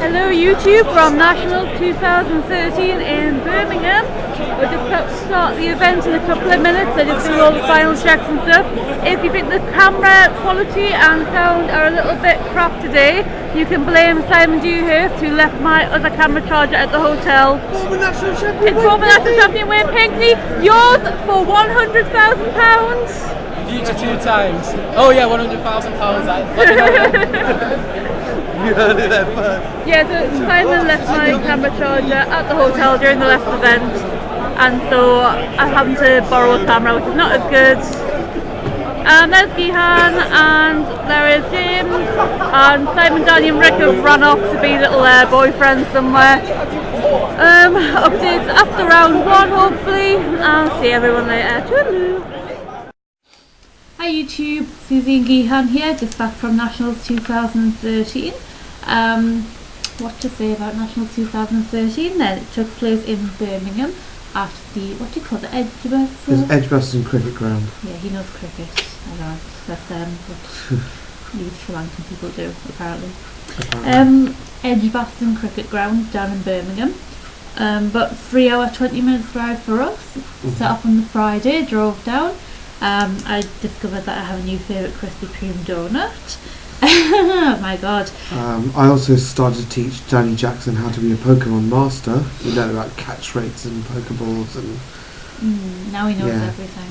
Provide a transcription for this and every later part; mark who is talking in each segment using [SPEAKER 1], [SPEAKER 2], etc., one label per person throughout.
[SPEAKER 1] Hello YouTube from Nationals 2013 in Birmingham. We're just about to start the event in a couple of minutes. I just do all the final checks and stuff. If you think the camera quality and sound are a little bit crap today, you can blame Simon Dewhurst, who left my other camera charger at the hotel.
[SPEAKER 2] Former national champion,
[SPEAKER 1] former national champion Wayne Pinckney. Yours for £100,000.
[SPEAKER 3] A few times. Oh yeah, £100,000.
[SPEAKER 2] You heard it there first.
[SPEAKER 1] Yeah, so Simon left my camera charger at the hotel during the last event, and so I'm having to borrow a camera, which is not as good. And there's Gehan, and there is James, and Simon, Danny and Rick have run off to be little boyfriends somewhere. Updates after round one, hopefully. I'll see everyone later. Toodaloo. Hi YouTube, Suzie and Gehan here, just back from Nationals 2013. What to say about Nationals 2013 then? It took place in Birmingham at the, what do you call it, Edgbaston?
[SPEAKER 2] It's Edgbaston Cricket Ground.
[SPEAKER 1] Yeah, he knows cricket. I know, that's what these Sri Lankan people do, apparently. Edgbaston Cricket Ground down in Birmingham. But 3 hour 20 minutes drive for us. Set off on the Friday, drove down. I discovered that I have a new favourite Krispy Kreme donut. Oh my god.
[SPEAKER 2] I also started to teach Danny Jackson how to be a Pokemon master. You know about catch rates and Pokeballs and...
[SPEAKER 1] now he knows everything.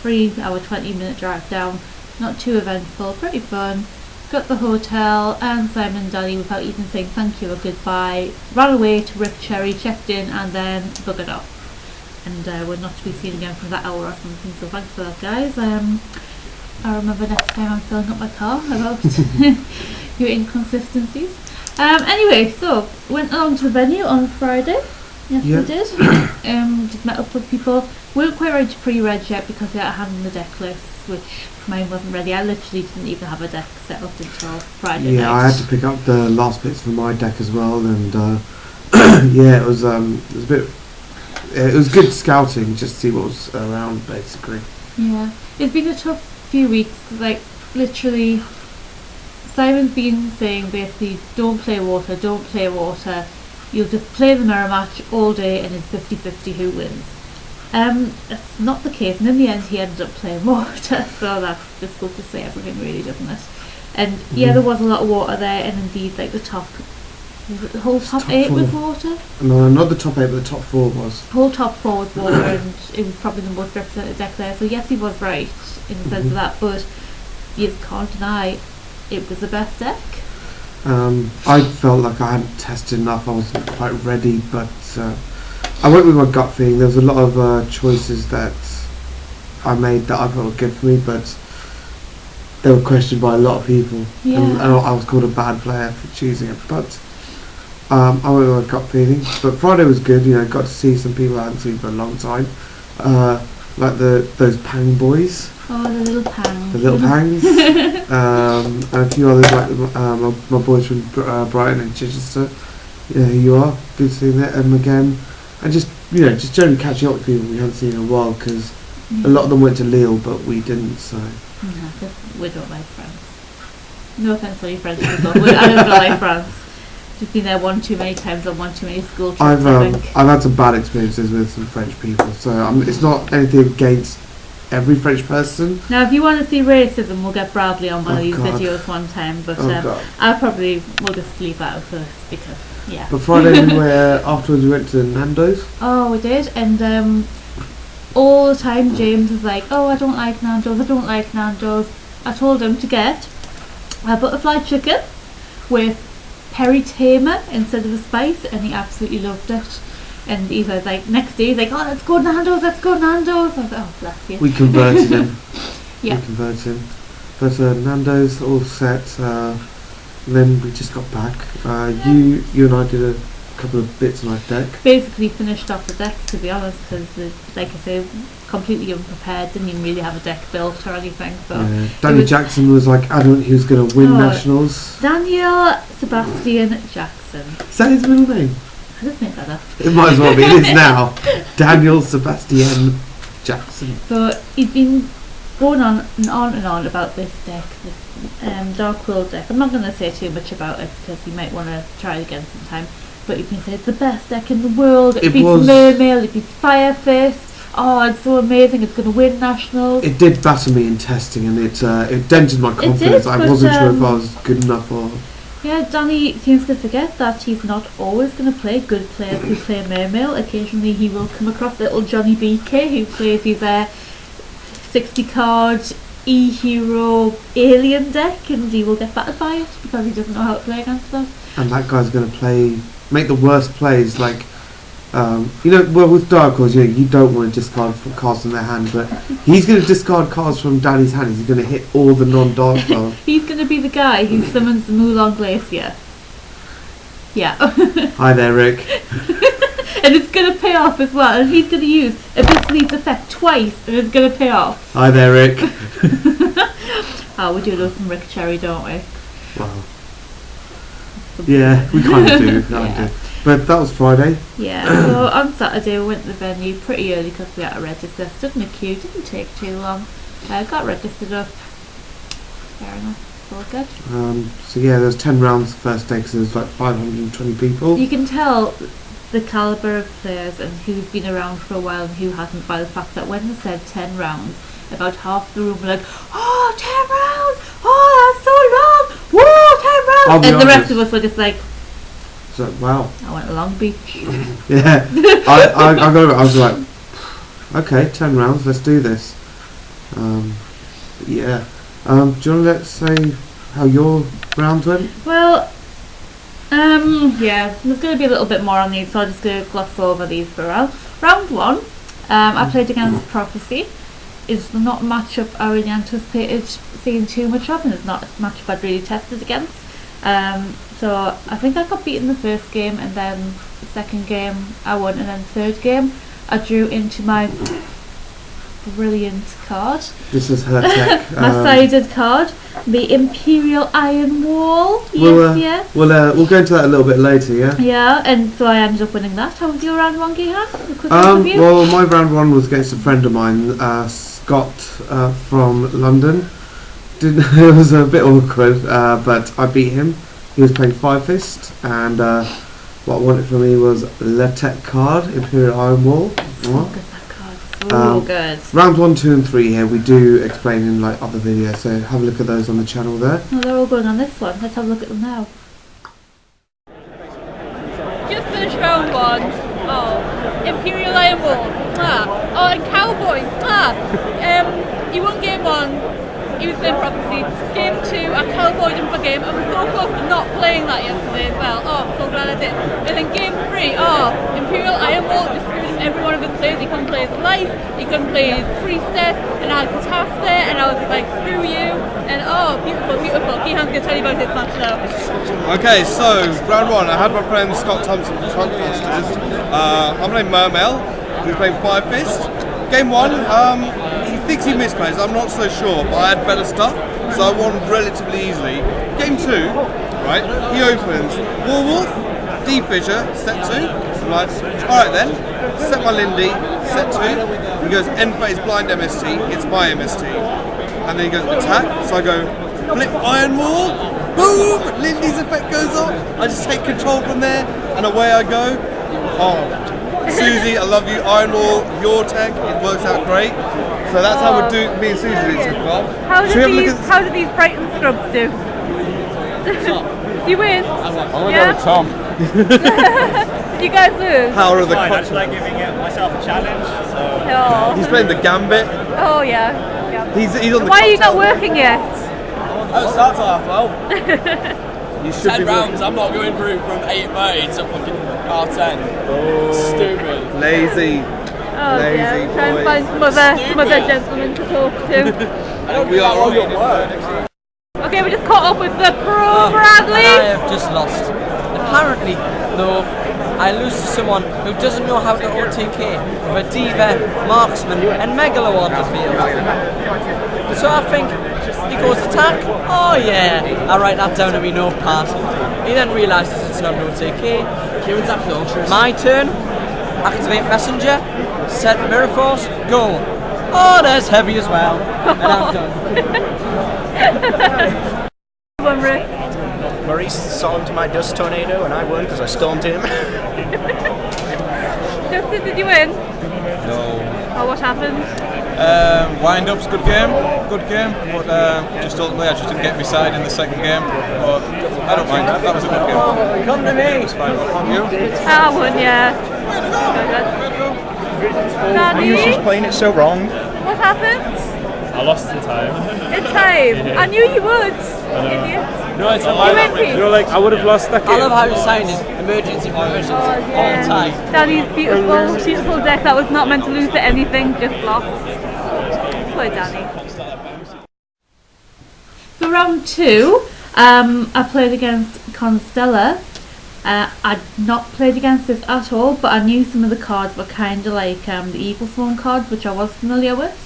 [SPEAKER 1] 3 hour 20 minute drive down. Not too eventful, pretty fun. Got the hotel and Simon and Danny, without even saying thank you or goodbye, ran away to Rip Cherry, checked in and then buggered off. And we're not to be seen again for that hour or something, so thanks for that guys. I'll remember next time I'm filling up my car about your inconsistencies. Anyway, so went along to the venue on Friday. Yes, we did. Just met up with people. We weren't quite ready to pre-reg yet because we hadn't handed the deck list, which mine wasn't ready. I literally didn't even have a deck set up until Friday night.
[SPEAKER 2] Yeah, I had to pick up the last bits for my deck as well, and yeah, it was a bit... It was good scouting, just to see what was around, basically.
[SPEAKER 1] Yeah, it's been a tough few weeks, cause, like, literally, Simon's been saying basically, don't play water, you'll just play the mirror match all day and it's 50-50 who wins. It's not the case, and in the end he ended up playing water, so that's difficult to say everything really, doesn't it? And yeah, there was a lot of water there, and indeed, like, the whole top 8 was water?
[SPEAKER 2] No, not the top 8, but the top 4 was.
[SPEAKER 1] The whole top 4 was water, and it was probably the most represented deck there. So yes, he was right in the sense of that, but you can't deny it was the best deck.
[SPEAKER 2] I felt like I hadn't tested enough. I wasn't quite ready, but I went with my gut feeling. There was a lot of choices that I made that I felt were good for me, but they were questioned by a lot of people.
[SPEAKER 1] Yeah.
[SPEAKER 2] And I was called a bad player for choosing it, but I went with my gut feeling. But Friday was good, got to see some people I hadn't seen for a long time. Like those Pang boys.
[SPEAKER 1] Oh, the little Pangs.
[SPEAKER 2] The little Pangs. And a few others like my boys from Brighton and Chichester. Yeah, who you are. Good seeing them again. And just generally catching up with people we haven't seen in a while, because a lot of them went to Lille, but we didn't, so...
[SPEAKER 1] No, we don't like France. No offence to any French people, I don't like France. Just been there one too many times on one too many school trips.
[SPEAKER 2] I've had some bad experiences with some French people, so it's not anything against every French person.
[SPEAKER 1] Now, if you want to see racism, we'll get Bradley on one of these videos one time, but we'll just leave that out for this because, yeah.
[SPEAKER 2] But Friday afterwards we went to Nando's.
[SPEAKER 1] Oh, we did, and all the time James was like, oh, I don't like Nando's. I told him to get a butterfly chicken with peri tamer instead of a spice, and he absolutely loved it. And he was like, next day he's like, oh, let's go Nando's. I was like, oh, bless you.
[SPEAKER 2] We converted him.
[SPEAKER 1] Yeah.
[SPEAKER 2] We converted him. But Nando's all set, and then we just got back. You and I did a couple of bits on our deck.
[SPEAKER 1] Basically finished off the deck, to be honest, because like I say, completely unprepared, didn't even really have a deck built or anything. So
[SPEAKER 2] Danny Jackson was like adamant he was going to win Nationals.
[SPEAKER 1] Daniel Sebastian Jackson.
[SPEAKER 2] Is that his middle name?
[SPEAKER 1] I just made that up.
[SPEAKER 2] It might as well be. It is now. Daniel Sebastian Jackson.
[SPEAKER 1] So he'd been going on and on about this deck, this Dark World deck. I'm not going to say too much about it because you might want to try it again sometime. But you can say it's the best deck in the world. It beats Mermail, it beats Fire Fist. Oh, it's so amazing! It's going to win nationals.
[SPEAKER 2] It did batter me in testing, and it dented my confidence. I wasn't sure if I was good enough or.
[SPEAKER 1] Yeah, Danny seems to forget that he's not always going to play good players who play Mermail. Occasionally, he will come across little Johnny BK who plays his 60-card E-Hero Alien deck, and he will get battered by it because he doesn't know how to play against that.
[SPEAKER 2] And that guy's going to make the worst plays, like. With Dark Horse, you don't want to discard cards from their hand, but he's going to discard cards from Danny's hand. He's going to hit all the non-dark cards.
[SPEAKER 1] He's going to be the guy who summons the Mulan Glacier. Yeah.
[SPEAKER 2] Hi there, Rick.
[SPEAKER 1] And it's going to pay off as well. And he's going to use Abyss Leads effect twice, and it's going to pay off.
[SPEAKER 2] Hi there, Rick.
[SPEAKER 1] We do love some Rick Cherry, don't we?
[SPEAKER 2] Wow. Yeah, we kind of do.
[SPEAKER 1] Yeah.
[SPEAKER 2] But that was Friday.
[SPEAKER 1] Yeah, so on Saturday we went to the venue pretty early because we had to register. Stood in a queue, didn't take too long. Got registered up. Fair enough, all good.
[SPEAKER 2] There's 10 rounds the first day because there's like 520 people.
[SPEAKER 1] You can tell the calibre of players and who's been around for a while and who hasn't by the fact that when they said 10 rounds, about half the room were like, oh, 10 rounds! Oh, that's so long! Whoa, 10 rounds! And the rest of us were just like,
[SPEAKER 2] so, wow.
[SPEAKER 1] I went to Long Beach.
[SPEAKER 2] Yeah. I was like, okay, 10 rounds, let's do this. Yeah. Do you want to let's say how your rounds went?
[SPEAKER 1] Well, there's going to be a little bit more on these, so I'm just going to gloss over these for a while. Round 1, I played against Prophecy. It's not a matchup I really anticipated seeing too much of, and it's not a matchup I'd really tested against. So I think I got beaten the first game, and then the second game I won, and then the third game I drew into my brilliant card.
[SPEAKER 2] This is her tech.
[SPEAKER 1] My sided card, the Imperial Iron Wall. Yes.
[SPEAKER 2] We'll go into that a little bit later, yeah?
[SPEAKER 1] Yeah, and so I ended up winning that. How was your round 1, Gehan?
[SPEAKER 2] Well, my round 1 was against a friend of mine, Scott from London. It was a bit awkward, but I beat him. He was playing Fire Fist, and what I wanted from me was the tech card, Imperial Iron Wall.
[SPEAKER 1] So good, that card. So good.
[SPEAKER 2] Rounds 1, 2 and 3 here, we do explain in like other videos, so have a look at those on the channel there.
[SPEAKER 1] No, they're all going on this one. Let's have a look at them now. Just finished round 1. Oh, Imperial Iron Wall. Oh, and Cowboy. He won game 1. He was playing Prophecy. Game 2, I cowboyed him for game. I was so close to not playing that yesterday as well. Oh, I'm so glad I did. And then game 3, Imperial Iron Wall just screwed every one of his plays. He couldn't play his life, he couldn't play his priestess, and I had Catastrophe, and I was like, screw you. And beautiful, beautiful. Gehan's going to tell you about his match now.
[SPEAKER 4] Okay, so round 1, I had my friend Scott Thompson from Trunkbusters. I'm playing Mermail, who's playing Fire Fist. Game 1, he thinks he misplays, I'm not so sure, but I had better stuff, so I won relatively easily. Game 2, right, he opens Warwolf, D-Fisher, set 2, so I'm like, alright then, set my Lindy, set 2, he goes end phase blind MST, it's my MST, and then he goes attack, so I go flip Iron Wall, boom, Lindy's effect goes off, I just take control from there, and away I go. Suzie, I love you, Iron Wall, your tech, it works out great. So that's how we do. Me and Suzie do so well.
[SPEAKER 1] How do these Brighton scrubs do? You win?
[SPEAKER 4] I'm gonna go with Tom.
[SPEAKER 1] You guys lose?
[SPEAKER 4] Power of the
[SPEAKER 5] I just like giving myself a challenge. So.
[SPEAKER 1] Oh.
[SPEAKER 4] He's playing the Gambit.
[SPEAKER 1] Oh yeah.
[SPEAKER 4] He's on the.
[SPEAKER 1] Why are you not working yet?
[SPEAKER 5] Oh, it starts at half 12.
[SPEAKER 4] You should
[SPEAKER 5] 10
[SPEAKER 4] be
[SPEAKER 5] rounds, I'm not going through from 8:30 to fucking R10.
[SPEAKER 4] Oh,
[SPEAKER 5] stupid.
[SPEAKER 4] Lazy.
[SPEAKER 1] Oh
[SPEAKER 4] Lazy
[SPEAKER 1] dear. Try and
[SPEAKER 4] boy.
[SPEAKER 1] find some other gentlemen to talk to.
[SPEAKER 4] We are all at work.
[SPEAKER 1] Okay, we just caught up with the pro Bradley.
[SPEAKER 6] I have just lost. Apparently, though, I lose to someone who doesn't know how to OTK with a diva, marksman, and megalo on the field. So I think he goes attack. Oh yeah, I write that down in my notepad. He then realises it's not an OTK. My turn. Activate messenger. Set mirror force. Go. Oh, there's heavy as well. And I'm done.
[SPEAKER 1] One Rick.
[SPEAKER 7] Maurice stormed my dust tornado and I won because I stormed him.
[SPEAKER 1] Justin, did you win?
[SPEAKER 3] No.
[SPEAKER 1] Oh, what happened?
[SPEAKER 3] Wind-up's good game, but just ultimately I just didn't get my side in the second game. But I don't mind, that was a good game.
[SPEAKER 6] Come to me.
[SPEAKER 3] It's fine, what about you?
[SPEAKER 1] I won, yeah. Danny,
[SPEAKER 7] You was playing it so wrong.
[SPEAKER 1] what happened?
[SPEAKER 8] I lost in time.
[SPEAKER 1] In time. I knew you would. Idiot.
[SPEAKER 8] No, it's not
[SPEAKER 1] You
[SPEAKER 8] like
[SPEAKER 1] win,
[SPEAKER 8] that.
[SPEAKER 1] Pete.
[SPEAKER 8] You know, like I would have lost that
[SPEAKER 6] I
[SPEAKER 8] game.
[SPEAKER 6] love how he's signing emergency provisions all the time.
[SPEAKER 1] Danny's beautiful deck that was not meant to lose to anything, just lost. Poor Danny. So round 2, I played against Constella. I'd not played against this at all, but I knew some of the cards were kind of like the Evil Sworn cards, which I was familiar with.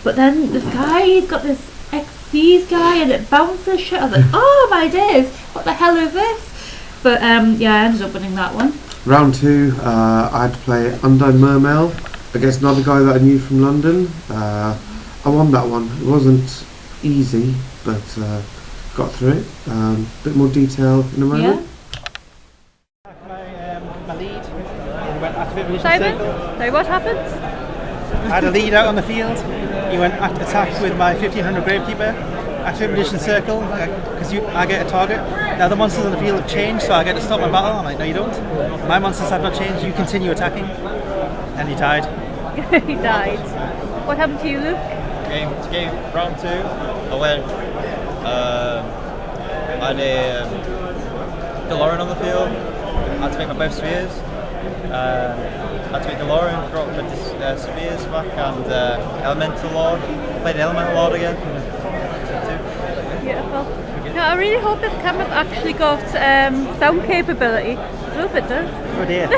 [SPEAKER 1] But then this guy, he's got this Xyz guy and it bounces shit. I was like, oh my days, what the hell is this? But yeah, I ended up winning that one.
[SPEAKER 2] Round 2, I had to play Undyne Mermail against another guy that I knew from London. I won that one. It wasn't easy, but got through it. Bit more detail in a moment.
[SPEAKER 1] Yeah.
[SPEAKER 9] My lead. He went active evolution
[SPEAKER 1] Simon?
[SPEAKER 9] circle.
[SPEAKER 1] Sorry, what happened?
[SPEAKER 9] I had a lead out on the field. He went attack with my 1500 Gravekeeper. Active evolution circle, because I get a target. Now the monsters on the field have changed, so I get to stop my battle. I'm like, no, you don't. My monsters have not changed. You continue attacking, and he died.
[SPEAKER 1] He died. What happened to you, Luke?
[SPEAKER 5] Game round 2. I went. I had a DeLorean on the field. I had to make my both spheres. I had to make DeLorean, drop the spheres back, and Elemental Lord. Played the Elemental Lord again.
[SPEAKER 1] Beautiful. No, I really hope this camera's actually got sound capability. I hope it does.
[SPEAKER 9] Oh dear.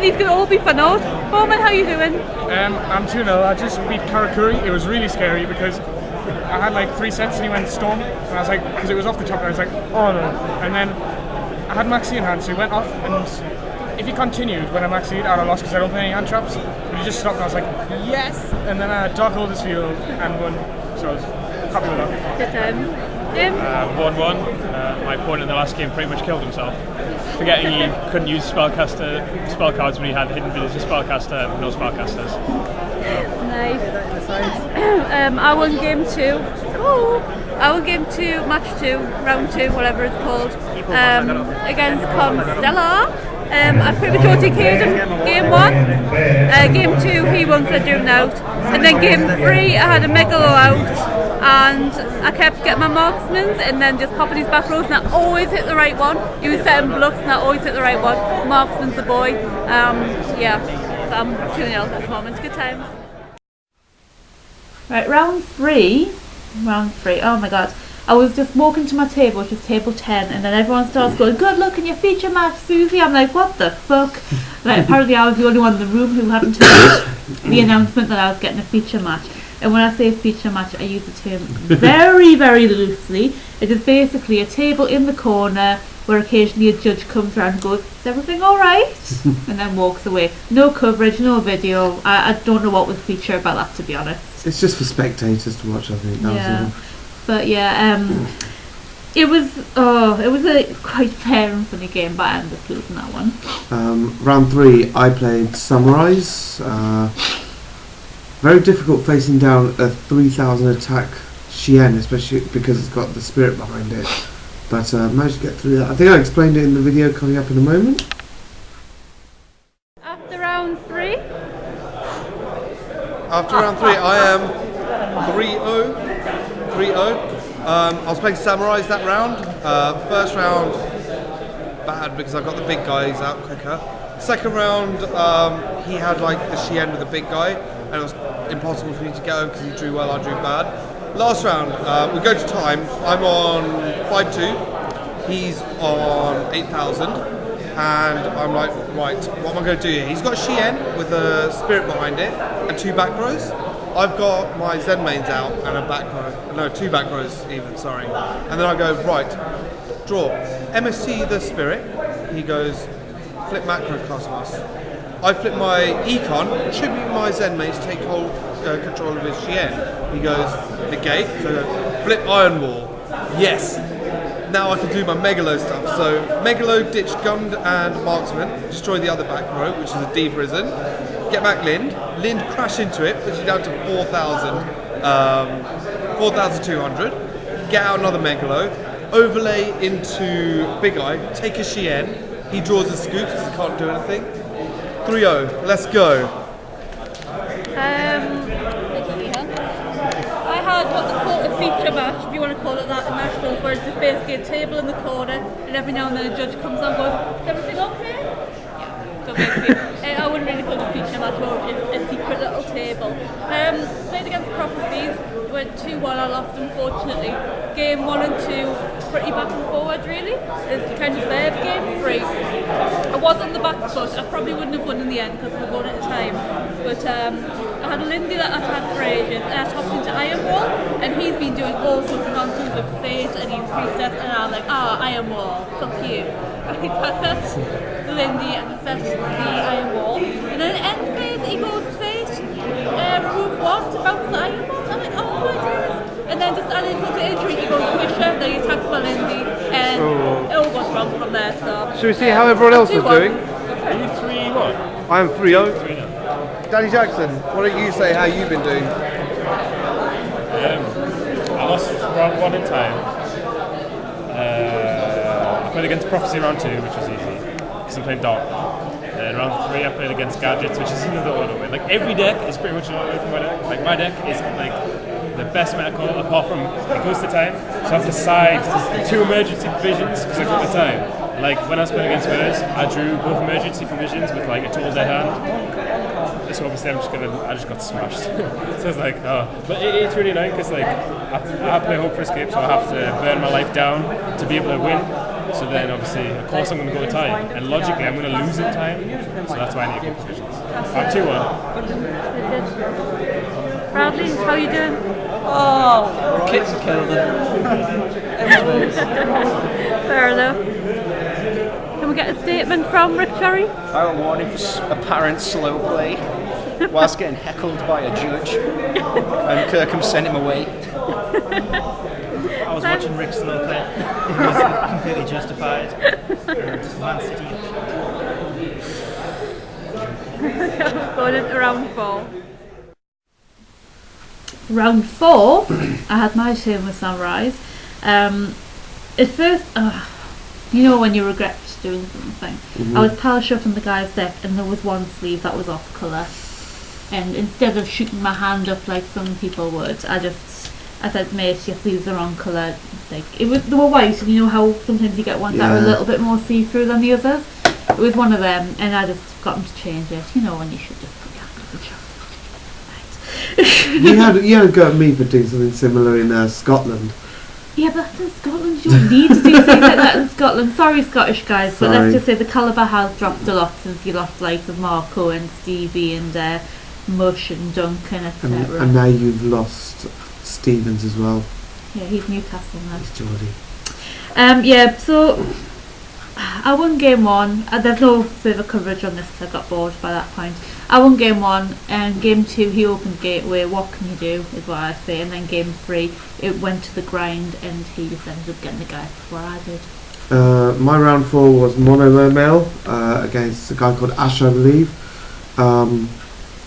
[SPEAKER 1] These can all be fun out. Bowman, how you doing?
[SPEAKER 8] I'm 2-0. I just beat Karakuri. It was really scary because I had like 3 sets and he went Storm. And I was like, because it was off the top, and I was like, oh no. And then I had Maxi in hand, so he went off. And if he continued when I Maxied, I'd have lost because I don't play any hand traps. But he just stopped and I was like, yes! And then I Dark Hold his field and won. So I was happy with that.
[SPEAKER 1] Good time. Jim?
[SPEAKER 8] 1-1. My opponent in the last game pretty much killed himself, forgetting he couldn't use spell cards when he had hidden village spellcaster, no spellcasters.
[SPEAKER 1] Nice. I won game 2. Oh, I won game 2, match 2, round 2, whatever it's called, against Constella. I pretty much OTK'd him game 1. Game 2, he won for doing out. And then game 3, I had a Megalo out. And I kept getting my marksmans and then just popping his back rows, and I always hit the right one. He was setting bluffs and I always hit the right one. Marksman's the boy. Yeah, so I'm 2-0 at this moment. Good times. Right, round 3. Oh my god. I was just walking to my table, which was table 10, and then everyone starts going, good luck in your feature match, Suzie. I'm like, what the fuck? Like, apparently I was the only one in the room who hadn't heard the announcement that I was getting a feature match. And when I say feature match, I use the term very, very loosely. It is basically a table in the corner where occasionally a judge comes around and goes, is everything alright? And then walks away. No coverage, no video. I don't know what was feature about that, to be honest.
[SPEAKER 2] It's just for spectators to watch, I think. That was all.
[SPEAKER 1] But yeah, it was a quite fair and funny game, but I ended up losing that one.
[SPEAKER 2] Round 3, I played Samurais. Very difficult facing down a 3000 attack Shien, especially because it's got the spirit behind it. But managed to get through that. I think I explained it in the video coming up in a moment.
[SPEAKER 1] After round 3?
[SPEAKER 4] After round 3, I am 3-0. I was playing Samurais that round. First round, bad because I got the big guys out quicker. Second round, he had like the Shien with the big guy, and it was impossible for me to get over because he drew well, I drew bad. Last round, we go to time. I'm on 5-2, he's on 8,000, and I'm like, right, what am I going to do here? He's got Shien with a spirit behind it and 2 back rows. I've got my Zen mains out and a back row, no, 2 back rows even, sorry. And then I go, right, draw. MST the spirit, he goes, flip macro cosmos. I flip my econ, tribute my Zen mains, take hold control of his Shien. He goes, negate, so I go, flip Iron Wall. Yes! Now I can do my Megalo stuff. So Megalo, ditch Gund and Marksman, destroy the other back row, which is a D prison. Get back Lind. Lind crash into it, puts you down to 4,200. Get out another Megalo. Overlay into Big Eye, take a Shien. He draws a scoop because he can't do anything. 3-0, let's go.
[SPEAKER 1] I had what they call a feature match, if you want to call it that, in Nationals, where it's just basically a table in the corner, and every now and then a judge comes on and goes, is everything okay? Yeah. So basically, I wouldn't really call it a feature match, or just a secret little table. Played against Prophecies, went 2-1, I lost unfortunately. Game 1 and 2, pretty back and forward really. It's kind of there. Game 3, I was on the back foot. I probably wouldn't have won in the end because we were going at a time. But I had a Lindy that I've had for ages, and I topped into Iron Wall, and he's been doing all sorts of nonsense with Fate and his priestess, and I'm like, Iron Wall, fuck you. Right, so I set the Lindy and set the Iron Wall, and then at the end phase he goes Fate, remove 1 to bounce the Iron Wall. I'm like, oh my goodness. And then just adding to the injury, he goes Wisher, then he attacks my Lindy, and it all goes wrong from there. So
[SPEAKER 4] Should we see how everyone else is doing?
[SPEAKER 3] Are you 3-1?
[SPEAKER 4] I am 3-0. Danny Jackson, why don't you say how you've been doing?
[SPEAKER 3] I lost round 1 in time. I played against Prophecy round 2, which was easy, because I'm playing Dark. And round 3 I played against Gadgets, which is another auto win. Like every deck is pretty much an auto win from my deck. Like my deck is like the best meta call apart from it goes to time. So I have to side 2 emergency provisions because I got the time. Like when I was playing against hers, I drew both emergency provisions with like a total dead hand. So obviously I just got smashed. So it's like, oh. But it's really annoying because like I play Hope for Escape, so I have to burn my life down to be able to win. So then obviously, of course I'm going to go to time. And logically I'm going to lose in time. So that's why I need to get provisions. I'm 2-1.
[SPEAKER 1] Bradley, how you doing?
[SPEAKER 6] Oh, kids killed it.
[SPEAKER 1] Fair enough. Can we get a statement from Rick Cherry?
[SPEAKER 7] I will warn him for apparent slow play whilst getting heckled by a judge, and Kirkham sent him away.
[SPEAKER 9] I was watching Rick slow play. It was completely justified. Man City.
[SPEAKER 1] Going into round 4. Round 4, I had my turn with Sunrise. At first, you know when you regret doing something. I was power shuffling the guy's deck, and there was one sleeve that was off colour. And instead of shooting my hand up like some people would, I said, mate, your sleeves are wrong colour. Like they were white, and you know how sometimes you get ones that are a little bit more see-through than the others. It was one of them, and I just got him to change it. You know when you should just put your hand up the shop.
[SPEAKER 2] You had a go at me for doing something similar in Scotland.
[SPEAKER 1] Yeah, but that's in Scotland. You don't need to do things like that in Scotland. Sorry, Scottish guys, but let's just say the calibre has dropped a lot since you lost likes of Marco and Stevie and Mush and Duncan, etc.
[SPEAKER 2] And now you've lost Stevens as well.
[SPEAKER 1] Yeah, he's Newcastle now.
[SPEAKER 2] He's Geordie.
[SPEAKER 1] Yeah, so I won game 1. There's no further coverage on this because I got bored by that point. I won game 1, and game 2 he opened gateway. What can you do is what I say. And then game 3 it went to the grind, and he just ended up getting the guys before I did.
[SPEAKER 2] My round 4 was Mono Mermail against a guy called Ash, I believe.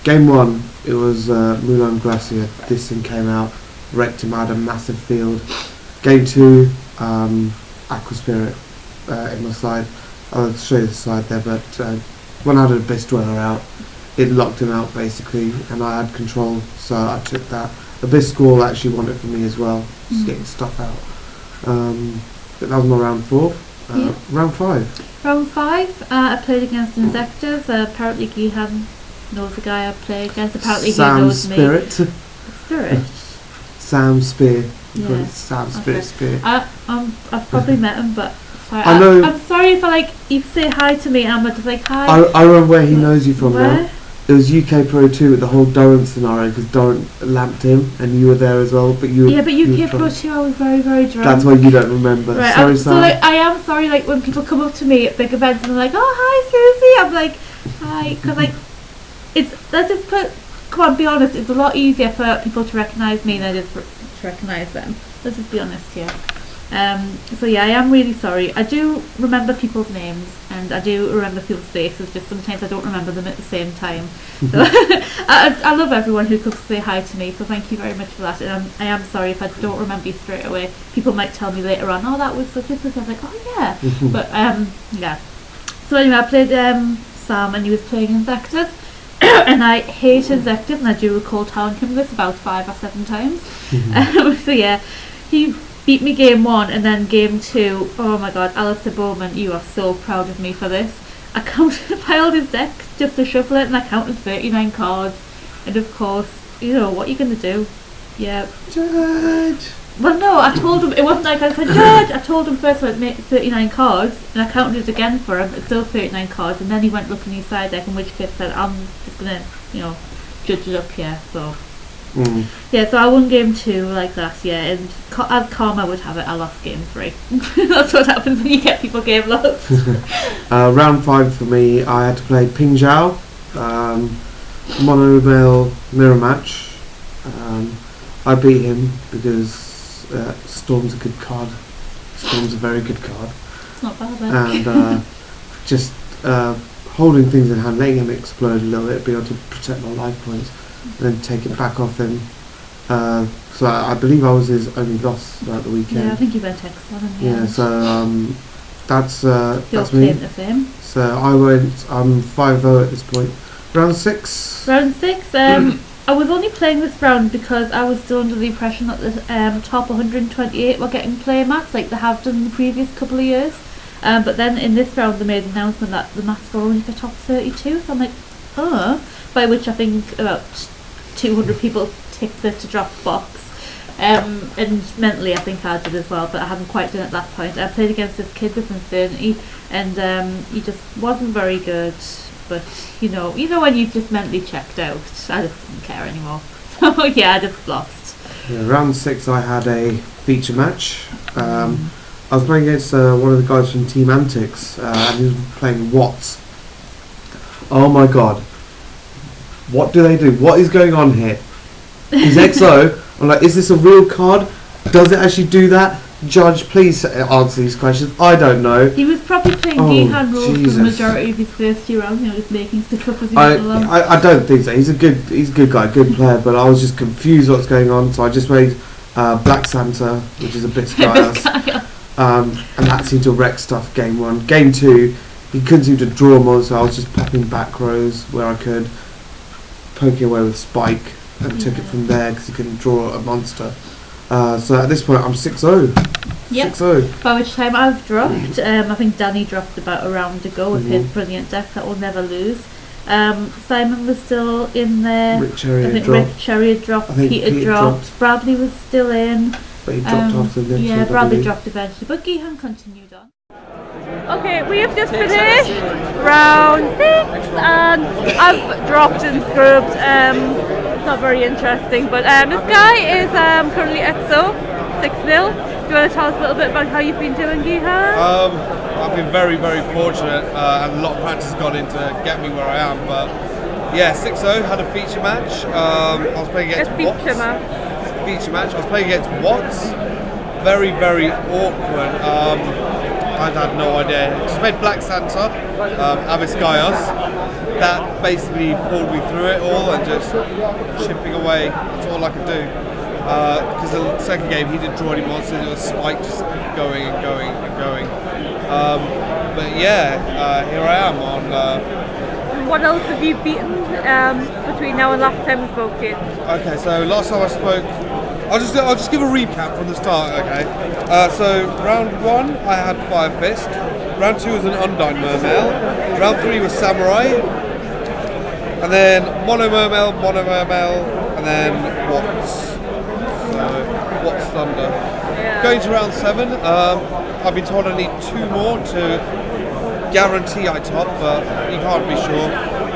[SPEAKER 2] Game 1 it was Mulan Gracia. This thing came out, wrecked him. I had a massive field. Game 2 Aqua Spirit in my side. I'll show you the side there, but when I had Abyss Dweller out, it locked him out basically, and I had control, so I took that. Abyss Squall actually won it for me as well, just getting stuff out. But that was my round 4. Round 5.
[SPEAKER 1] Round 5, I played against Insectors. Apparently Gehan knows the guy I play against. Apparently
[SPEAKER 2] Sam
[SPEAKER 1] he knows
[SPEAKER 2] Spirit.
[SPEAKER 1] me. Spirit?
[SPEAKER 2] Sam Spear.
[SPEAKER 1] Yeah.
[SPEAKER 2] Sam Spirit Spear.
[SPEAKER 1] I've probably met him, but sorry.
[SPEAKER 2] I know.
[SPEAKER 1] I'm sorry if you say hi to me and I'm just like hi.
[SPEAKER 2] I remember where he knows you from
[SPEAKER 1] Where?
[SPEAKER 2] now. It was UK Pro 2 with the whole Durant scenario, because Durant lamped him and you were there as well. But you
[SPEAKER 1] but UK Pro 2 I was very, very drunk.
[SPEAKER 2] That's why you don't remember.
[SPEAKER 1] Right,
[SPEAKER 2] Sorry,
[SPEAKER 1] so
[SPEAKER 2] Sam.
[SPEAKER 1] I am sorry, like when people come up to me at big events and they're like, oh hi Susie, I'm like hi, because like let's just put come on, be honest, it's a lot easier for people to recognise me than it is to recognise them. Let's just be honest here. So yeah, I am really sorry. I do remember people's names and I do remember people's faces, just sometimes I don't remember them at the same time. So I love everyone who comes to say hi to me, so thank you very much for that. And I am sorry if I don't remember you straight away. People might tell me later on, oh, that was such and such. I'm like, oh yeah. But yeah. So anyway, I played Sam and he was playing Invectus. And I hate Invectus, and I do recall telling him this about 5 or 7 times. So yeah, he beat me game 1, and then game 2, oh my god, Alistair Bowman, you are so proud of me for this. I piled his deck just to shuffle it, and I counted 39 cards. And of course, you know, what are you going to do? Yeah.
[SPEAKER 2] Judge!
[SPEAKER 1] Well, no, I told him, it wasn't like I said, Judge! I told him first I'd make 39 cards, and I counted it again for him, it's still 39 cards, and then he went looking his side deck, in which case I said, I'm just going to, you know, judge it up here, so. Yeah, so I won game 2 like that, yeah, and as karma would have it, I lost game 3. That's what happens when you get people game lost.
[SPEAKER 2] Round 5 for me, I had to play Ping Zhao, mono male mirror match. I beat him because Storm's a good card. Storm's a very good card.
[SPEAKER 1] It's not bad,
[SPEAKER 2] and just holding things in hand, letting him explode a little bit, be able to protect my life points, and then take it back off him. So I believe I was his only loss throughout the weekend.
[SPEAKER 1] Yeah, I think you went X1.
[SPEAKER 2] Yeah, so that's
[SPEAKER 1] me.
[SPEAKER 2] the same. So I'm 5-0 at this point. Round 6.
[SPEAKER 1] Round 6. I was only playing this round because I was still under the impression that the top 128 were getting play mats like they have done in the previous couple of years. But then in this round they made an announcement that the mats were only for top 32. So I'm like, oh. By which I think about 200 people ticked the to drop box. And mentally I think I did as well, but I hadn't quite done it at that point. I played against this kid with Infinity, and he just wasn't very good. But you know when you've just mentally checked out, I just didn't care anymore. So yeah, I just lost.
[SPEAKER 2] Yeah, round 6 I had a feature match. I was playing against one of the guys from Team Antics, and he was playing Watts. Oh my god. What do they do? What is going on here? He's XO. I'm like, is this a real card? Does it actually do that? Judge, please answer these questions. I don't know.
[SPEAKER 1] He was probably playing Gehan rules for the majority of his first few rounds, just making stuff up as he went along.
[SPEAKER 2] I don't think so. He's a good guy, good player, but I was just confused what's going on, so I just made Black Santa, which is a Biscayas. And that seemed to wreck stuff game 1. Game 2, he couldn't seem to draw more, so I was just popping back rows where I could, poking away with Spike, and took it from there because he couldn't draw a monster. So at this point I'm 6-0.
[SPEAKER 1] Yep.
[SPEAKER 2] 6-0.
[SPEAKER 1] By which time I've dropped. I think Danny dropped about a round ago with his brilliant deck that will never lose. Simon was still in there.
[SPEAKER 2] Rick Cherry
[SPEAKER 1] I think
[SPEAKER 2] dropped.
[SPEAKER 1] Rick Cherry had dropped. Peter dropped. Bradley was still in.
[SPEAKER 2] But he dropped after the
[SPEAKER 1] Yeah, Bradley dropped eventually, but Gehan continued on. Okay, we have just finished round 6 and I've dropped and scrubbed. It's not very interesting, but this guy is currently EXO 6-0. Do you want to tell us a little bit about how you've been doing, Gehan?
[SPEAKER 4] I've been very, very fortunate, and a lot of practice has gone in to get me where I am. But yeah, 6-0, had a feature match. I was playing against Watts. Feature match. I was playing against Watts. Very, very awkward. I had no idea. Just made Black Santa, Abiscayos. That basically pulled me through it all and just chipping away. That's all I could do. Because the second game he didn't draw any monsters. It was Spike just going and going and going. But yeah, here I am on.
[SPEAKER 1] What else have you beaten between now and last time we spoke to you?
[SPEAKER 4] Okay, so last time I spoke, I'll just give a recap from the start. Okay, so round 1 I had 5 Fist. Round 2 was an Undyne Mermail. Round 3 was Samurai, and then Mono Mermail, and then Watts. So Watts Thunder.
[SPEAKER 1] Yeah.
[SPEAKER 4] Going to round 7, I've been told I need 2 more to guarantee I top, but you can't be sure.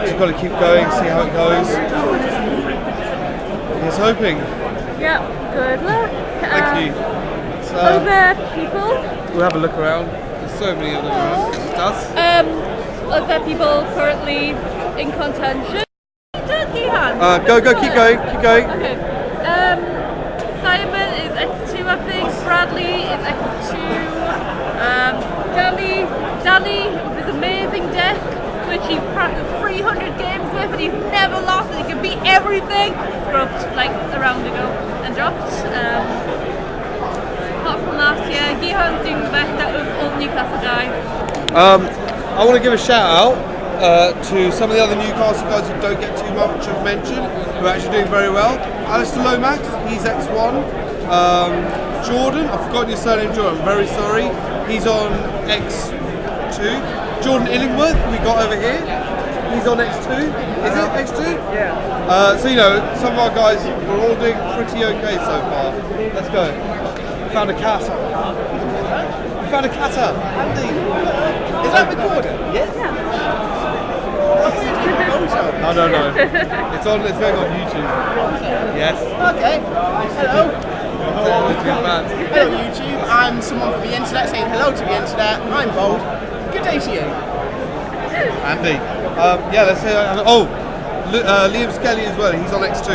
[SPEAKER 4] Just got to keep going, see how it goes. Here's hoping.
[SPEAKER 1] Yeah, good luck.
[SPEAKER 4] Thank you. So,
[SPEAKER 1] other people?
[SPEAKER 4] We'll have a look around. There's so many other around.
[SPEAKER 1] Other people currently in contention. Gehan.
[SPEAKER 4] Keep going.
[SPEAKER 1] Okay. Simon is X2, I think. Bradley is X2. Danny with his amazing deck, which he's practiced 300 games with, and he's never lost, and he can beat everything. Dropped like a round ago and dropped. Apart from that, yeah, Gehan's doing the best out of all the Newcastle guys.
[SPEAKER 4] I want to give a shout out to some of the other Newcastle guys who don't get too much of mention, who are actually doing very well. Alistair Lomax, he's X1. Jordan, I've forgotten your surname, Jordan, I'm very sorry. He's on X2. Jordan Illingworth, we got over here. He's on X2. Is it X2?
[SPEAKER 8] Yeah.
[SPEAKER 4] So, you know, some of our guys, we're all doing pretty okay so far. Let's go. Found a kata. We found a kata. Andy. Is that recorded? Yes. No. It's going on YouTube. Yes.
[SPEAKER 10] Okay. Hello. Hello YouTube. I'm someone from the internet saying hello to the internet. I'm Bold. Good day to you.
[SPEAKER 4] Andy. Let's say. Liam Skelly as well. He's on X2.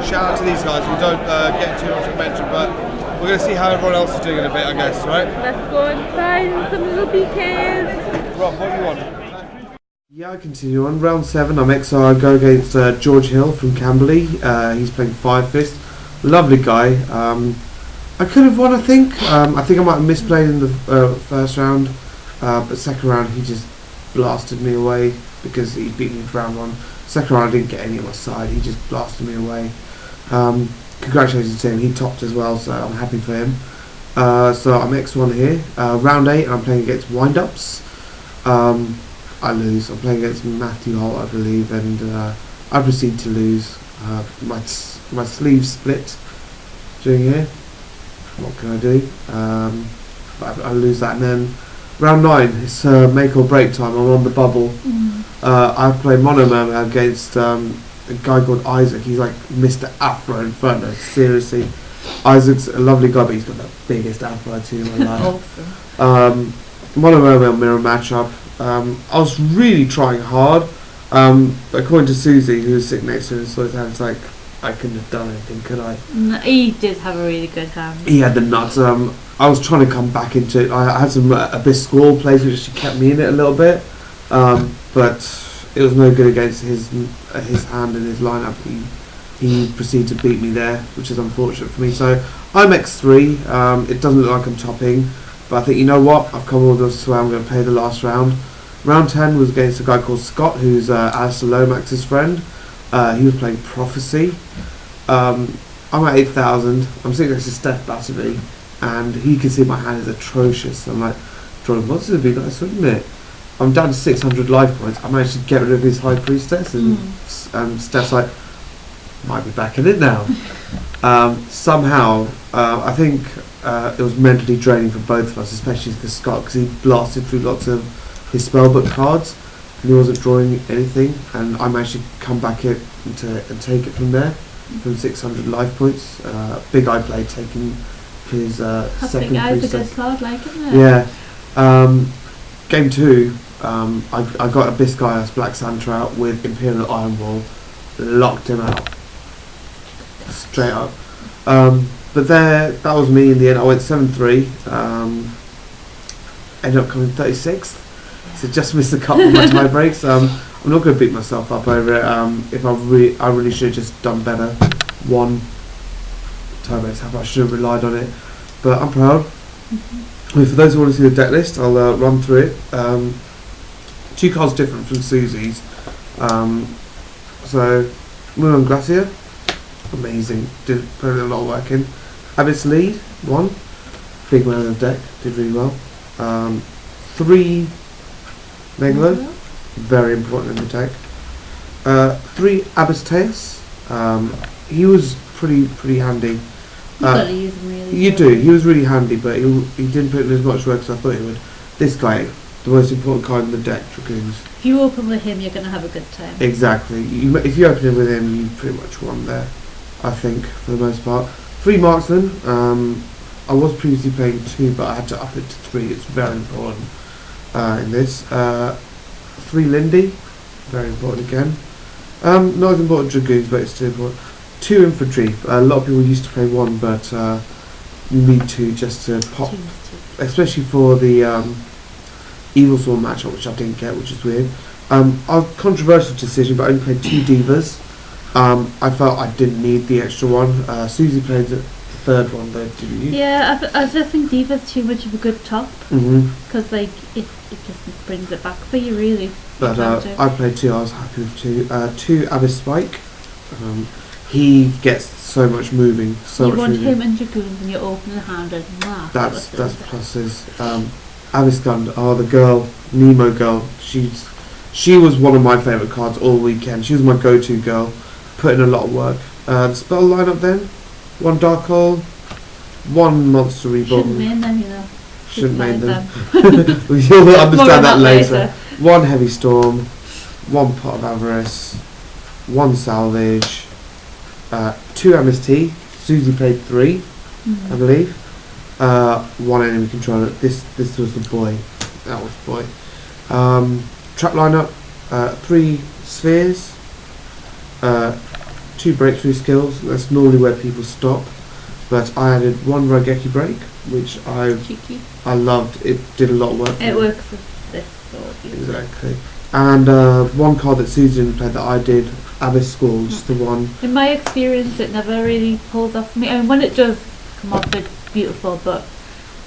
[SPEAKER 4] Shout out to these guys who don't get too much mention, but we're going to see how everyone else is doing in a bit, I guess, right?
[SPEAKER 1] Let's go and find some little PKs.
[SPEAKER 4] Rob, what do you want?
[SPEAKER 2] Yeah, I continue on. Round 7, I'm XR. I go against George Hill from Camberley. He's playing 5 Fist. Lovely guy. I could have won, I think. I think I might have misplayed in the first round. But second round, he just blasted me away because he beat me in round 1. Second round, I didn't get any on my side. He just blasted me away. Congratulations to him. He topped as well, so I'm happy for him. So I'm X1 here. Round 8, and I'm playing against Wind-Ups. I lose. I'm playing against Matthew Holt, I believe, and I proceed to lose. My sleeve split during here. What can I do? But I lose that, and then round 9, it's make or break time. I'm on the bubble. I play Mono Man against a guy called Isaac. He's like Mr. Afro Inferno. Seriously, Isaac's a lovely guy, but he's got the biggest afro I've seen in my life.
[SPEAKER 1] Awesome.
[SPEAKER 2] Mono Man mirror matchup. I was really trying hard. According to Suzie, who was sitting next to him, so it's like I couldn't have done anything, could I?
[SPEAKER 1] No, he did have a really good hand.
[SPEAKER 2] He had the nuts. I was trying to come back into it. I had some Abyss Squall plays which kept me in it a little bit, but it was no good against his hand and his lineup. He proceeded to beat me there, which is unfortunate for me. So I'm X3. It doesn't look like I'm topping, but I think, you know what, I've come all this way. I'm going to play the last round. Round 10 was against a guy called Scott, who's Alistair Lomax's friend. He was playing Prophecy. I'm at 8,000. I'm sitting next to Steph Batterby, and he can see my hand is atrocious. I'm like, Jordan, what's it be nice, wouldn't it? I'm down to 600 life points. I managed to get rid of his High Priestess, and Steph's like, might be back in it now. Somehow, I think it was mentally draining for both of us, especially for Scott, because he blasted through lots of his spellbook cards, and he wasn't drawing anything, and I managed to come back and take it from there, from 600 life points. Big Eye Blade taking his second
[SPEAKER 1] Big Eye's a good card, like, isn't it?
[SPEAKER 2] Yeah. Game 2, I got Abyss Gaius Black Santa out with Imperial Iron Wall, locked him out straight up. But that was me in the end. I went 7-3, ended up coming 36th, so just missed a couple of my tie breaks. I'm not going to beat myself up over it. If I really should have just done better. One tie breaks, I should have relied on it, but I'm proud. For those who want to see the deck list, I'll run through it. 2 cards different from Susie's. So, Moon on Glacier, amazing, did put a lot of work in. Abyss Lead, 1, big man of the deck, did really well. 3 Megalo, very important in the deck. 3 Abyss Tails, he was pretty handy. You do. He was really handy, but he didn't put in as much work as I thought he would. This guy, the most important card in the deck, Dragoons.
[SPEAKER 1] If you open with him, you're going to have a good time.
[SPEAKER 2] Exactly. If you open it with him, you pretty much won there, I think, for the most part. 3 Marksmen. I was previously playing 2, but I had to up it to 3. It's very important in this. 3 Lindy, very important again. Not as important dragoons, but it's still important. 2 infantry. A lot of people used to play 1, but you need 2 just to pop, especially for the Evil Swarm matchup, which I didn't get, which is weird. A controversial decision, but I only played 2 divas. I felt I didn't need the extra one. Suzie played the 3rd one, though, didn't you?
[SPEAKER 1] Yeah, I just think diva's too much of a good top. Because like it just brings it back for you, really.
[SPEAKER 2] But I played 2. I was happy with 2. 2 Abyss Spike. He gets so much moving.
[SPEAKER 1] You want him and dragoons, and you're open-handed.
[SPEAKER 2] That's pluses. Abyss Gun, the girl, Nemo girl. She was one of my favourite cards all weekend. She was my go-to girl. Put in a lot of work. The spell lineup then: 1 Dark Hole, 1 Monster Reborn.
[SPEAKER 1] Shouldn't main them, you know.
[SPEAKER 2] Shouldn't main them. You'll understand that later. 1 Heavy Storm, 1 Pot of Avarice, 1 Salvage, 2 MST. Suzie played 3, I believe. 1 Enemy Controller. This was the boy. That was the boy. Trap lineup: 3 Spheres, 2 Breakthrough Skills. That's normally where people stop, but I added 1 Raigeki Break, which I loved. It did a lot of work.
[SPEAKER 1] It works with this sword.
[SPEAKER 2] Exactly. And 1 card that Suzie didn't play that I did, Abyss Squall, just the 1.
[SPEAKER 1] In my experience, it never really pulls off for me. I mean, when it does come off, it's beautiful, but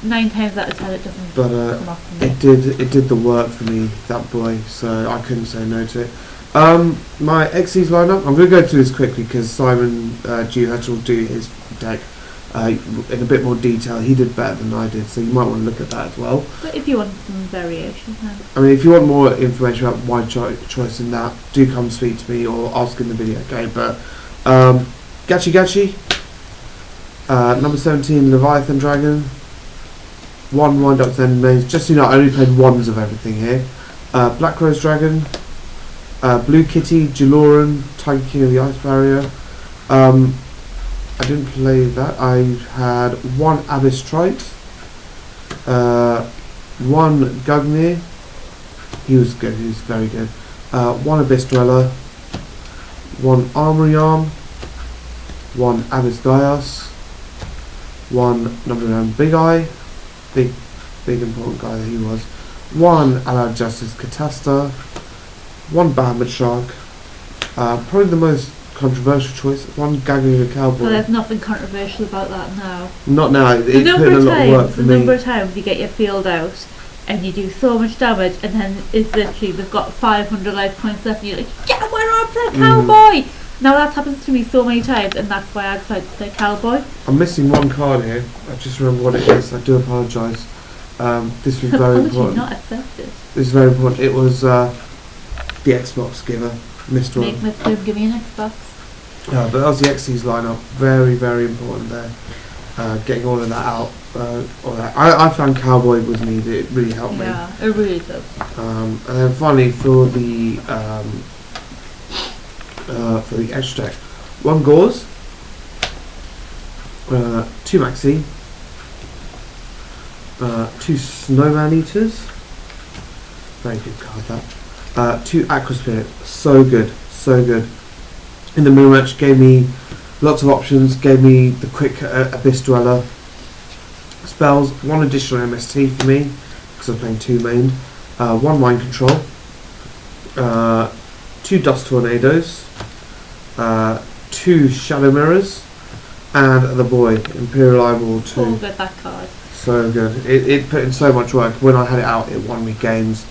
[SPEAKER 1] 9 times out of 10 it doesn't come off for me.
[SPEAKER 2] It did the work for me, that boy, so I couldn't say no to it. My Xyz lineup, I'm going to go through this quickly because Simon Gehan will do his deck in a bit more detail. He did better than I did, so you might want to look at that as well.
[SPEAKER 1] But if you want some variation, then
[SPEAKER 2] I mean, if you want more information about my choice in that, do come speak to me or ask in the video, okay? But Gachi, number 17 Leviathan Dragon, 1 Wind Up Zen Mains. Just so you know, I only played 1s of everything here. Black Rose Dragon, Blue Kitty, Jaloran, Tiger King of the Ice Barrier. I didn't play that. I had 1 Abyss Trite, 1 Gugnir. He was good. He was very good. 1 Abyss Dweller, 1 Armory Arm, 1 Abyss Gaius, 1 number 9 Big Eye, big important guy that he was. 1 Allied Justice Catasta, 1 Bahamut Shark. Probably the most controversial choice. 1 Gaggle Cowboy.
[SPEAKER 1] well, there's nothing controversial about that now.
[SPEAKER 2] Not now. It's put in a lot of work for me.
[SPEAKER 1] The number of times you get your field out and you do so much damage, and then it's literally they've got 500 life points left, and you're like, yeah, where are the cowboy? Now that happens to me so many times, and that's why I decided to play cowboy.
[SPEAKER 2] I'm missing 1 card here. I just remember what it is. I do apologise. This was very important.
[SPEAKER 1] Not accepted.
[SPEAKER 2] This is very important. It was the Xbox giver, Mr.
[SPEAKER 1] Make Mr. give me an Xbox.
[SPEAKER 2] But that was the Xyz lineup. Very, very important there. Getting all of that out. All that. I found Cowboy was needed. It really helped me.
[SPEAKER 1] Yeah, it really does.
[SPEAKER 2] And then finally for the extra deck, 1 Gauze, 2 Maxi, 2 Snowman Eaters. Very good card that. 2 Aqua Spirit. So good. So good. In the mirror match, gave me lots of options, gave me the quick Abyss Dweller spells, 1 additional MST for me, because I'm playing 2 main, 1 Mind Control, 2 Dust Tornadoes, 2 Shadow Mirrors, and the boy, Imperial Eyeball 2.
[SPEAKER 1] Oh, good, that card.
[SPEAKER 2] So good. It put in so much work. When I had it out, it won me games.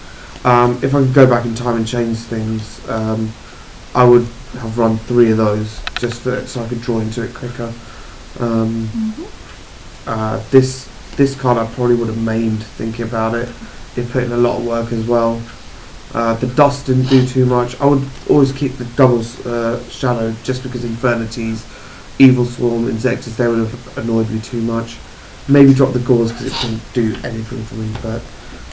[SPEAKER 2] If I could go back in time and change things, I would have run 3 of those just so I could draw into it quicker. This card I probably would have mained thinking about it. It put in a lot of work as well. The dust didn't do too much. I would always keep the double shadow just because Infernities, Evil Swarm, Insectus, they would have annoyed me too much. Maybe drop the Gauze because it didn't do anything for me, but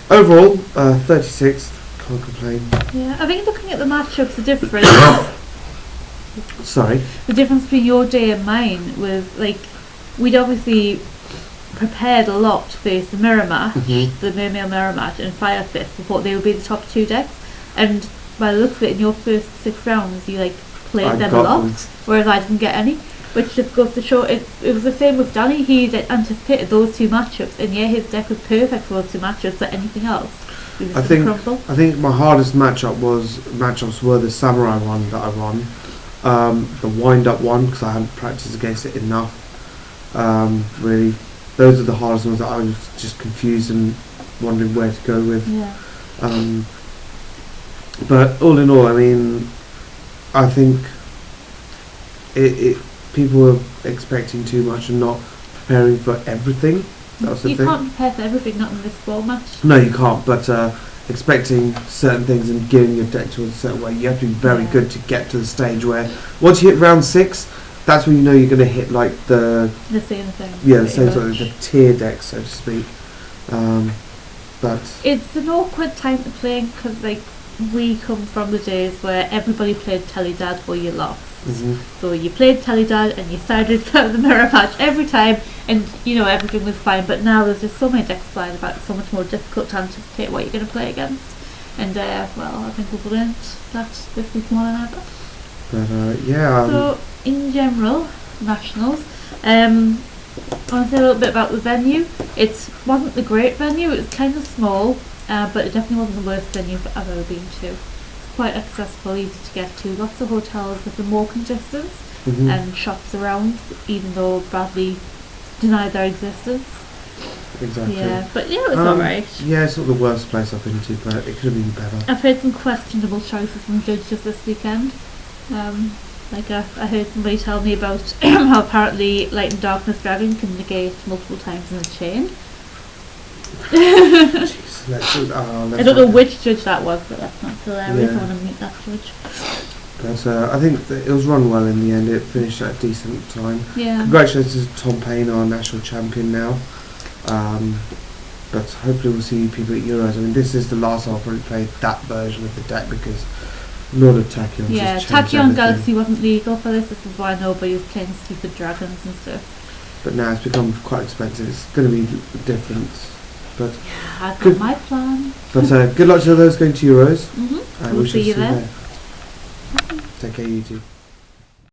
[SPEAKER 2] overall 36th, can't complain.
[SPEAKER 1] Yeah, I think looking at the matchups, the difference.
[SPEAKER 2] Sorry.
[SPEAKER 1] The difference between your day and mine was like we'd obviously prepared a lot to face the mirror match, the Mermail mirror match, and Fire Fist. We thought they would be the top 2 decks, and by the looks of it, in your first 6 rounds, you like played
[SPEAKER 2] I
[SPEAKER 1] them a
[SPEAKER 2] got
[SPEAKER 1] lot,
[SPEAKER 2] them.
[SPEAKER 1] whereas I didn't get any. Which just goes to show it was the same with Danny. He anticipated those two matchups, and yeah, his deck was perfect for those two matchups. But anything else, he was
[SPEAKER 2] I
[SPEAKER 1] just
[SPEAKER 2] think
[SPEAKER 1] crumble.
[SPEAKER 2] I think my hardest matchups were the samurai one that I won, the wind up one because I hadn't practiced against it enough. Really, those are the hardest ones that I was just confused and wondering where to go with.
[SPEAKER 1] Yeah.
[SPEAKER 2] But all in all, I mean, I think it people were expecting too much and not preparing for everything. That was the
[SPEAKER 1] You
[SPEAKER 2] thing.
[SPEAKER 1] can't prepare for everything, not in this format.
[SPEAKER 2] No, you can't. But expecting certain things and gearing your deck to a certain way, you have to be very good to get to the stage where once you hit round 6, that's when you know you're going to hit like the
[SPEAKER 1] same thing.
[SPEAKER 2] Yeah, the same sort of the tier deck, so to speak. But
[SPEAKER 1] it's an awkward time to play because like we come from the days where everybody played Teledad or you lost. So you played Teledad and you sided for the mirror patch every time, and you know everything was fine. But now there's just so many decks flying about, it's so much more difficult to anticipate what you're going to play against. And well, I think we've learned that this week more than ever.
[SPEAKER 2] But yeah.
[SPEAKER 1] So in general, nationals. I want to say a little bit about the venue. It wasn't the great venue. It was kind of small, but it definitely wasn't the worst venue I've ever been to. Quite accessible, easy to get to. Lots of hotels with the walking distance and shops around, even though Bradley denied their existence.
[SPEAKER 2] Exactly.
[SPEAKER 1] Yeah, but yeah, it was alright.
[SPEAKER 2] Yeah, it's not the worst place I've been to, but it could have been better.
[SPEAKER 1] I've heard some questionable choices from judges this weekend. Like I heard somebody tell me about how apparently Light and Darkness Dragon can negate multiple times in a chain. I don't know which judge that was, but that's not hilarious. I want to meet that judge.
[SPEAKER 2] But I think that it was run well in the end. It finished at a decent time.
[SPEAKER 1] Yeah.
[SPEAKER 2] Congratulations to Tom Payne, our national champion now. But hopefully we'll see people at Euros. I mean, this is the last I'll probably play that version of the deck because Lord of Tachyon.
[SPEAKER 1] Yeah, Tachyon Galaxy wasn't legal for this. This is why nobody was playing stupid dragons and stuff.
[SPEAKER 2] But now it's become quite expensive. It's going to be different. But
[SPEAKER 1] yeah, I've got my plan.
[SPEAKER 2] But good luck to those going to Euros.
[SPEAKER 1] We'll see you there.
[SPEAKER 2] Take care, you two.